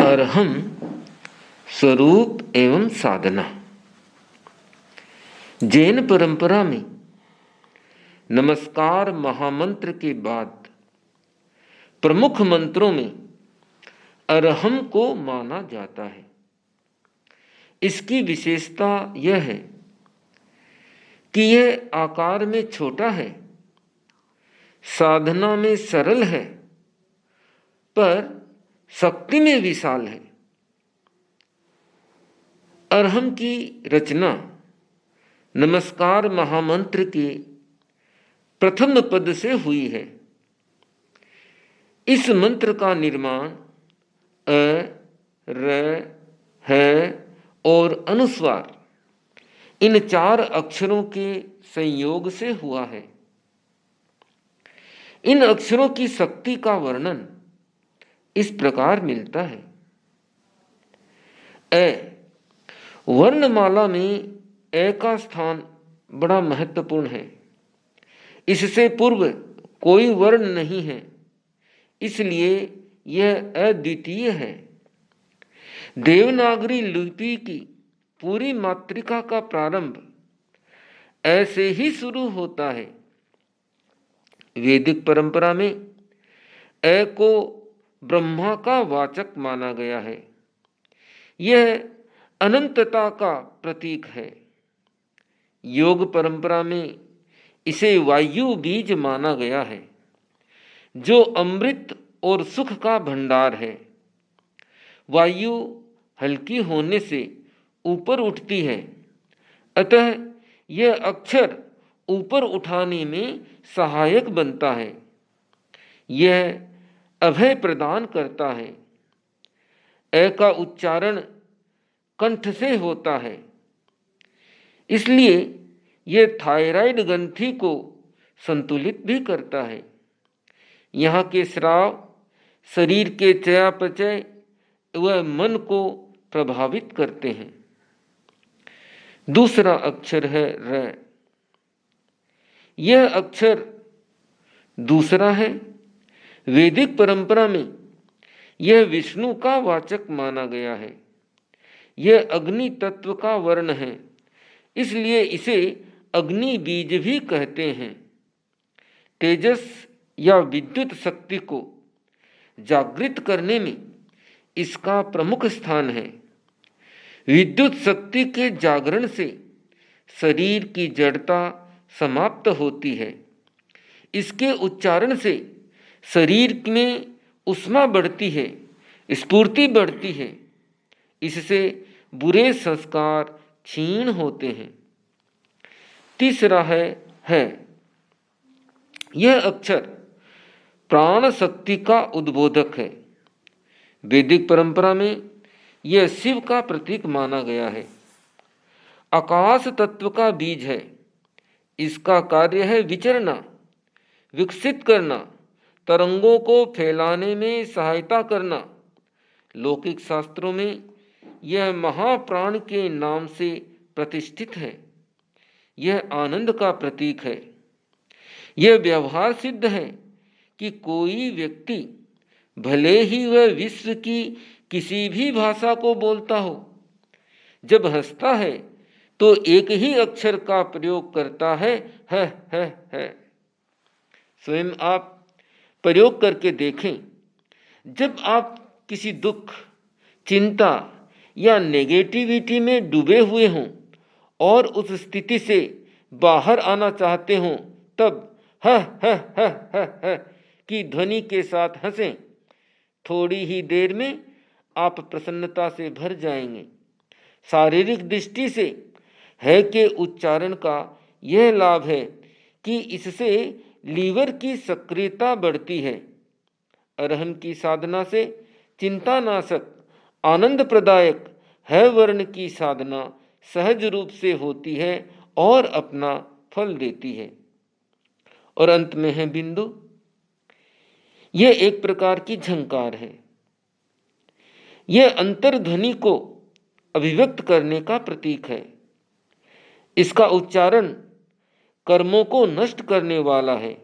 अरहम स्वरूप एवं साधना। जैन परंपरा में नमस्कार महामंत्र के बाद प्रमुख मंत्रों में अरहम को माना जाता है। इसकी विशेषता यह है कि यह आकार में छोटा है, साधना में सरल है, पर शक्ति में विशाल है। अरहम की रचना नमस्कार महामंत्र के प्रथम पद से हुई है। इस मंत्र का निर्माण अ, र, है और अनुस्वार इन 4 अक्षरों के संयोग से हुआ है। इन अक्षरों की शक्ति का वर्णन इस प्रकार मिलता है। ए वर्णमाला में ए का स्थान बड़ा महत्वपूर्ण है। इससे पूर्व कोई वर्ण नहीं है, इसलिए यह अद्वितीय है। देवनागरी लिपि की पूरी मातृका का प्रारंभ ऐसे ही शुरू होता है। वैदिक परंपरा में ए को ब्रह्मा का वाचक माना गया है। यह अनंतता का प्रतीक है। योग परंपरा में इसे वायु बीज माना गया है, जो अमृत और सुख का भंडार है। वायु हल्की होने से ऊपर उठती है, अतः यह अक्षर ऊपर उठाने में सहायक बनता है। यह अभय प्रदान करता है। ए का उच्चारण कंठ से होता है, इसलिए यह थायराइड ग्रंथि को संतुलित भी करता है। यहाँ के स्राव शरीर के चयापचय व मन को प्रभावित करते हैं। दूसरा अक्षर है र। यह अक्षर दूसरा है। वैदिक परंपरा में यह विष्णु का वाचक माना गया है। यह अग्नि तत्व का वर्ण है, इसलिए इसे अग्नि बीज भी कहते हैं। तेजस या विद्युत शक्ति को जागृत करने में इसका प्रमुख स्थान है। विद्युत शक्ति के जागरण से शरीर की जड़ता समाप्त होती है। इसके उच्चारण से शरीर में उष्मा बढ़ती है, स्फूर्ति बढ़ती है। इससे बुरे संस्कार क्षीण होते हैं। तीसरा है। यह अक्षर प्राण शक्ति का उद्बोधक है। वैदिक परंपरा में यह शिव का प्रतीक माना गया है। आकाश तत्व का बीज है। इसका कार्य है विचरना, विकसित करना, तरंगों को फैलाने में सहायता करना। लौकिक शास्त्रों में यह महाप्राण के नाम से प्रतिष्ठित है। यह आनंद का प्रतीक है। यह व्यवहार सिद्ध है कि कोई व्यक्ति भले ही वह विश्व की किसी भी भाषा को बोलता हो, जब हंसता है तो एक ही अक्षर का प्रयोग करता है स्वयं आप प्रयोग करके देखें। जब आप किसी दुख, चिंता या नेगेटिविटी में डूबे हुए हों और उस स्थिति से बाहर आना चाहते हों, तब ह की ध्वनि के साथ हंसें। थोड़ी ही देर में आप प्रसन्नता से भर जाएंगे। शारीरिक दृष्टि से है के उच्चारण का यह लाभ है कि इससे लीवर की सक्रियता बढ़ती है। अरहम की साधना से चिंतानाशक, आनंद प्रदायक है वर्ण की साधना सहज रूप से होती है और अपना फल देती है। और अंत में है बिंदु। यह एक प्रकार की झंकार है। यह अंतर्ध्वनि को अभिव्यक्त करने का प्रतीक है। इसका उच्चारण कर्मों को नष्ट करने वाला है।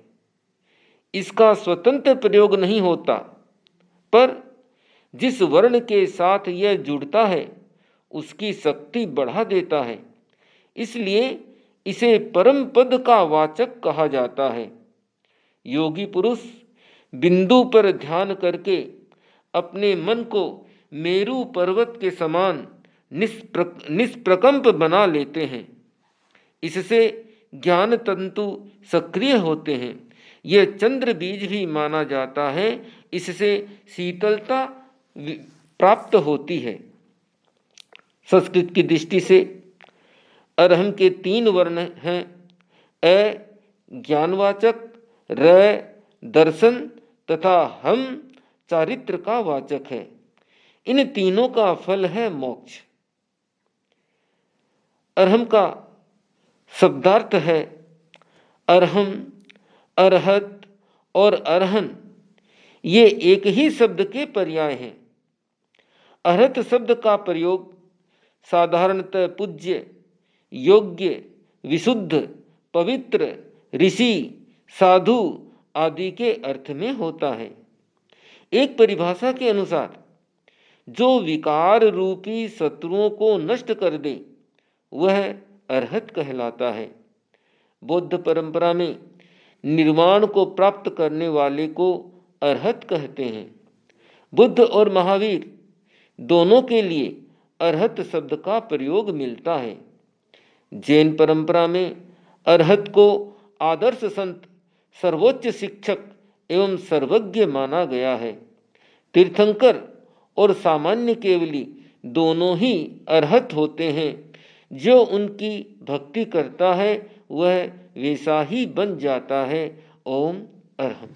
इसका स्वतंत्र प्रयोग नहीं होता, पर जिस वर्ण के साथ यह जुड़ता है उसकी शक्ति बढ़ा देता है, इसलिए इसे परम पद का वाचक कहा जाता है। योगी पुरुष बिंदु पर ध्यान करके अपने मन को मेरु पर्वत के समान निष्प्रकंप बना लेते हैं। इससे ज्ञान तंतु सक्रिय होते हैं। यह चंद्र बीज भी माना जाता है। इससे शीतलता प्राप्त होती है। संस्कृत की दृष्टि से अरहम के 3 वर्ण हैं। अ ज्ञानवाचक, र दर्शन तथा हम चारित्र का वाचक है। इन तीनों का फल है मोक्ष। अरहम का शब्दार्थ है अरहम, अरहत और अरहन। ये एक ही शब्द के पर्याय हैं। अरहत शब्द का प्रयोग साधारणतः पूज्य, योग्य, विशुद्ध, पवित्र, ऋषि, साधु आदि के अर्थ में होता है। एक परिभाषा के अनुसार जो विकार रूपी शत्रुओं को नष्ट कर दे वह अरहत कहलाता है। बौद्ध परंपरा में निर्वाण को प्राप्त करने वाले को अरहत कहते हैं। बुद्ध और महावीर दोनों के लिए अरहत शब्द का प्रयोग मिलता है। जैन परंपरा में अरहत को आदर्श संत, सर्वोच्च शिक्षक एवं सर्वज्ञ माना गया है। तीर्थंकर और सामान्य केवली दोनों ही अरहत होते हैं। जो उनकी भक्ति करता है वह वैसा ही बन जाता है। ओम अरहम।